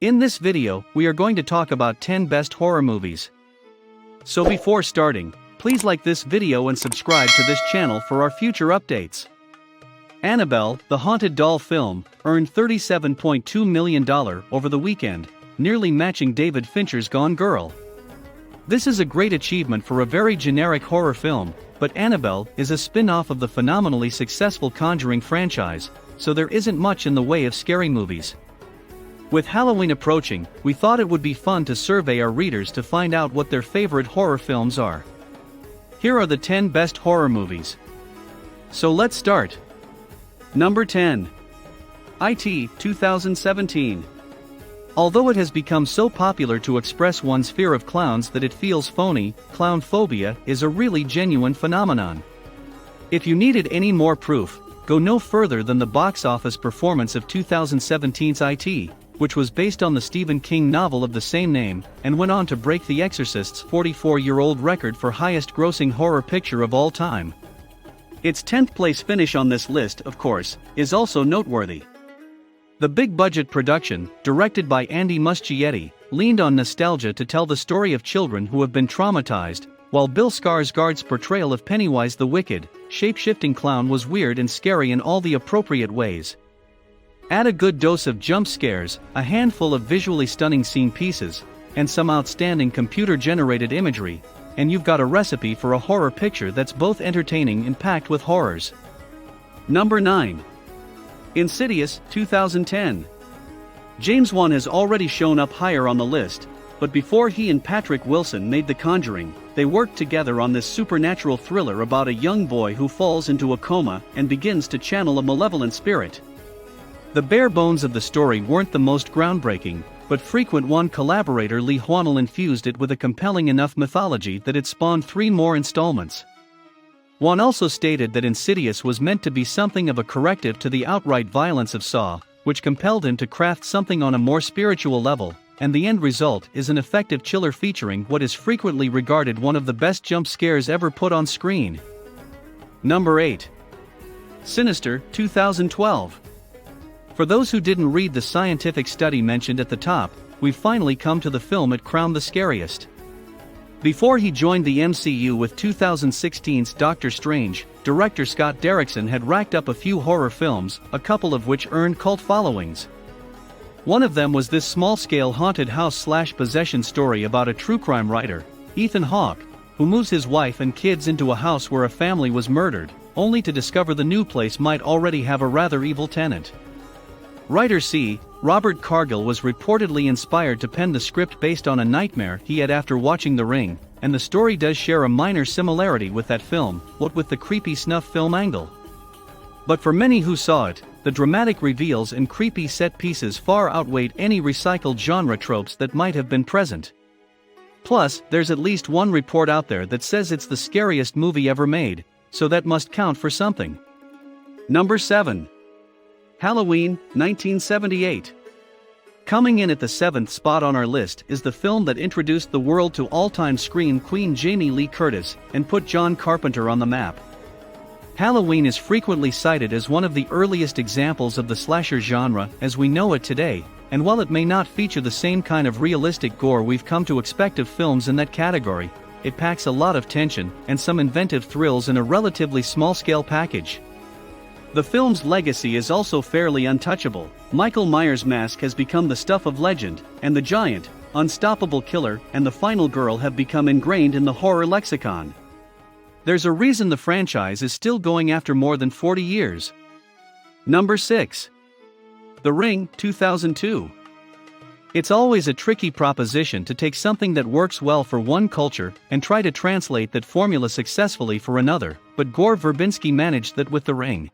In this video, we are going to talk about 10 best horror movies. So before starting, please like this video and subscribe to this channel for our future updates. Annabelle, the haunted doll film, earned $37.2 million over the weekend, nearly matching David Fincher's Gone Girl. This is a great achievement for a very generic horror film, but Annabelle is a spin-off of the phenomenally successful Conjuring franchise, so there isn't much in the way of scary movies. With Halloween approaching, we thought it would be fun to survey our readers to find out what their favorite horror films are. Here are the 10 best horror movies. So let's start. Number 10. IT, 2017. Although it has become so popular to express one's fear of clowns that it feels phony, clown phobia is a really genuine phenomenon. If you needed any more proof, go no further than the box office performance of 2017's IT, which was based on the Stephen King novel of the same name, and went on to break the Exorcist's 44-year-old record for highest-grossing horror picture of all time. Its 10th place finish on this list, of course, is also noteworthy. The big-budget production, directed by Andy Muschietti, leaned on nostalgia to tell the story of children who have been traumatized, while Bill Skarsgård's portrayal of Pennywise the Wicked, shape-shifting clown was weird and scary in all the appropriate ways. Add a good dose of jump scares, a handful of visually stunning scene pieces, and some outstanding computer-generated imagery, and you've got a recipe for a horror picture that's both entertaining and packed with horrors. Number 9. Insidious, 2010. James Wan has already shown up higher on the list, but before he and Patrick Wilson made The Conjuring, they worked together on this supernatural thriller about a young boy who falls into a coma and begins to channel a malevolent spirit. The bare bones of the story weren't the most groundbreaking, but frequent Wan collaborator Lee Hwanel infused it with a compelling enough mythology that it spawned 3 more installments. Wan also stated that Insidious was meant to be something of a corrective to the outright violence of Saw, which compelled him to craft something on a more spiritual level, and the end result is an effective chiller featuring what is frequently regarded one of the best jump scares ever put on screen. Number 8. Sinister, 2012. For those who didn't read the scientific study mentioned at the top, we've finally come to the film it crowned the scariest. Before he joined the MCU with 2016's Doctor Strange, director Scott Derrickson had racked up a few horror films, a couple of which earned cult followings. One of them was this small-scale haunted house/possession story about a true crime writer, Ethan Hawke, who moves his wife and kids into a house where a family was murdered, only to discover the new place might already have a rather evil tenant. Writer C. Robert Cargill was reportedly inspired to pen the script based on a nightmare he had after watching The Ring, and the story does share a minor similarity with that film, what with the creepy snuff film angle. But for many who saw it, the dramatic reveals and creepy set pieces far outweighed any recycled genre tropes that might have been present. Plus, there's at least one report out there that says it's the scariest movie ever made, so that must count for something. Number 7. Halloween, 1978. Coming in at the 7th spot on our list is the film that introduced the world to all-time scream queen Jamie Lee Curtis and put John Carpenter on the map. Halloween is frequently cited as one of the earliest examples of the slasher genre as we know it today, and while it may not feature the same kind of realistic gore we've come to expect of films in that category, it packs a lot of tension and some inventive thrills in a relatively small-scale package. The film's legacy is also fairly untouchable. Michael Myers' mask has become the stuff of legend, and the giant, unstoppable killer and the final girl have become ingrained in the horror lexicon. There's a reason the franchise is still going after more than 40 years. Number 6. The Ring, 2002. It's always a tricky proposition to take something that works well for one culture and try to translate that formula successfully for another, but Gore Verbinski managed that with The Ring.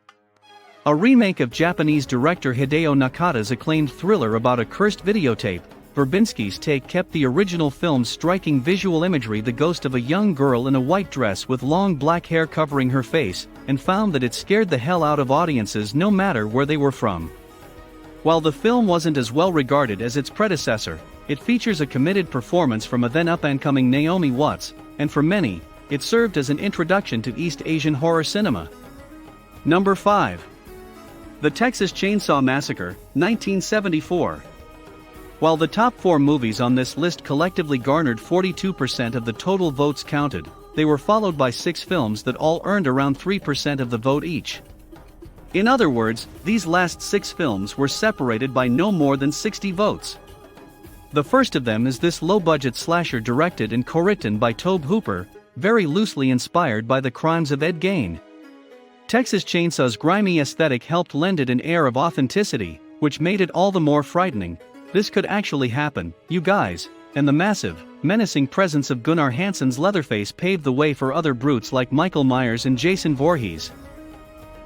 A remake of Japanese director Hideo Nakata's acclaimed thriller about a cursed videotape, Verbinski's take kept the original film's striking visual imagery the ghost of a young girl in a white dress with long black hair covering her face, and found that it scared the hell out of audiences no matter where they were from. While the film wasn't as well regarded as its predecessor, it features a committed performance from a then up-and-coming Naomi Watts, and for many, it served as an introduction to East Asian horror cinema. Number 5. The Texas Chainsaw Massacre, 1974. While the top 4 movies on this list collectively garnered 42% of the total votes counted, they were followed by 6 films that all earned around 3% of the vote each. In other words, these last 6 films were separated by no more than 60 votes. The first of them is this low-budget slasher directed and co-written by Tobe Hooper, very loosely inspired by the crimes of Ed Gein. Texas Chainsaw's grimy aesthetic helped lend it an air of authenticity, which made it all the more frightening. This could actually happen, you guys, and the massive, menacing presence of Gunnar Hansen's Leatherface paved the way for other brutes like Michael Myers and Jason Voorhees.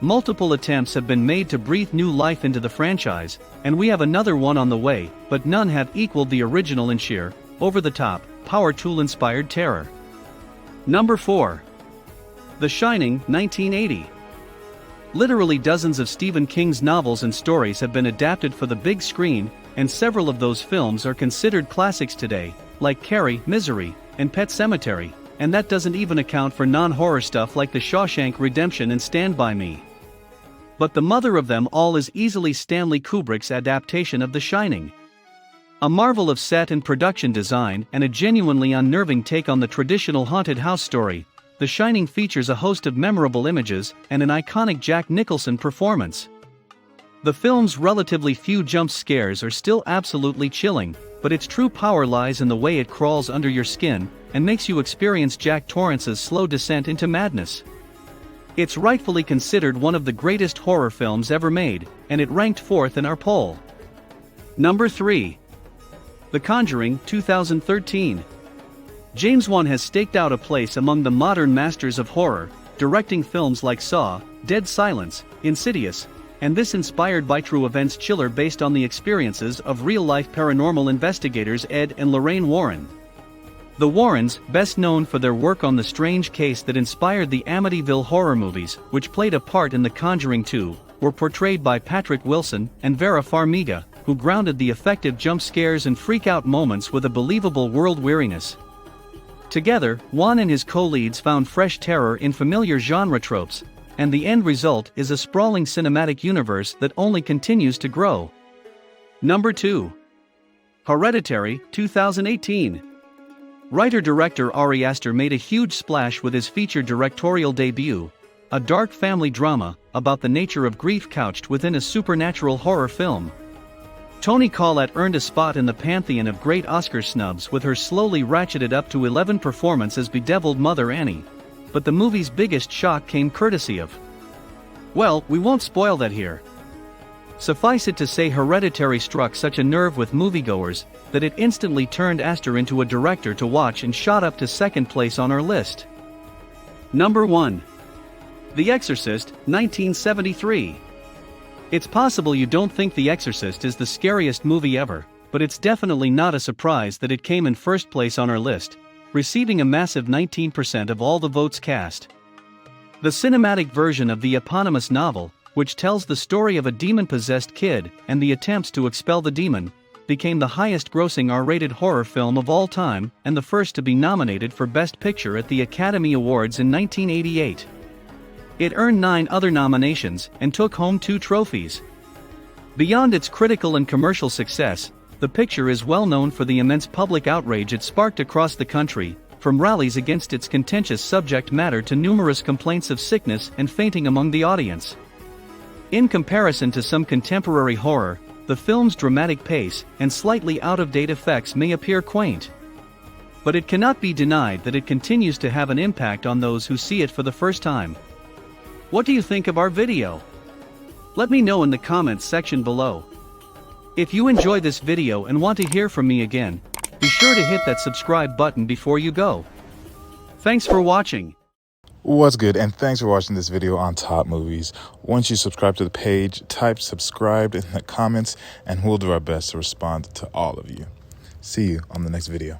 Multiple attempts have been made to breathe new life into the franchise, and we have another one on the way, but none have equaled the original in sheer, over-the-top, power tool-inspired terror. Number 4. The Shining, 1980. Literally dozens of Stephen King's novels and stories have been adapted for the big screen, and several of those films are considered classics today, like Carrie, Misery, and Pet Sematary, and that doesn't even account for non-horror stuff like The Shawshank Redemption and Stand By Me. But the mother of them all is easily Stanley Kubrick's adaptation of The Shining. A marvel of set and production design and a genuinely unnerving take on the traditional haunted house story, The Shining features a host of memorable images and an iconic Jack Nicholson performance. The film's relatively few jump scares are still absolutely chilling, but its true power lies in the way it crawls under your skin and makes you experience Jack Torrance's slow descent into madness. It's rightfully considered one of the greatest horror films ever made, and it ranked 4th in our poll. Number 3. The Conjuring, 2013. James Wan has staked out a place among the modern masters of horror, directing films like Saw, Dead Silence, Insidious, and this inspired by true events chiller based on the experiences of real-life paranormal investigators Ed and Lorraine Warren. The Warrens, best known for their work on the strange case that inspired the Amityville horror movies, which played a part in The Conjuring 2, were portrayed by Patrick Wilson and Vera Farmiga, who grounded the effective jump scares and freak-out moments with a believable world weariness. Together, Wan and his co-leads found fresh terror in familiar genre tropes, and the end result is a sprawling cinematic universe that only continues to grow. Number 2. Hereditary, 2018. Writer-director Ari Aster made a huge splash with his feature directorial debut, a dark family drama about the nature of grief couched within a supernatural horror film. Toni Collette earned a spot in the pantheon of great Oscar snubs with her slowly ratcheted up to 11 performance as bedeviled Mother Annie, but the movie's biggest shock came courtesy of... well, we won't spoil that here. Suffice it to say Hereditary struck such a nerve with moviegoers that it instantly turned Aster into a director to watch and shot up to 2nd place on our list. Number 1. The Exorcist, 1973. It's possible you don't think The Exorcist is the scariest movie ever, but it's definitely not a surprise that it came in 1st place on our list, receiving a massive 19% of all the votes cast. The cinematic version of the eponymous novel, which tells the story of a demon-possessed kid and the attempts to expel the demon, became the highest-grossing R-rated horror film of all time and the first to be nominated for Best Picture at the Academy Awards in 1988. It earned 9 other nominations and took home 2 trophies. Beyond its critical and commercial success, the picture is well known for the immense public outrage it sparked across the country, from rallies against its contentious subject matter to numerous complaints of sickness and fainting among the audience. In comparison to some contemporary horror, the film's dramatic pace and slightly out-of-date effects may appear quaint. But it cannot be denied that it continues to have an impact on those who see it for the first time. What do you think of our video? Let me know in the comments section below. If you enjoy this video and want to hear from me again, be sure to hit that subscribe button before you go. Thanks for watching. What's good, and thanks for watching this video on top movies. Once you subscribe to the page, type subscribed in the comments and we'll do our best to respond to all of you. See you on the next video.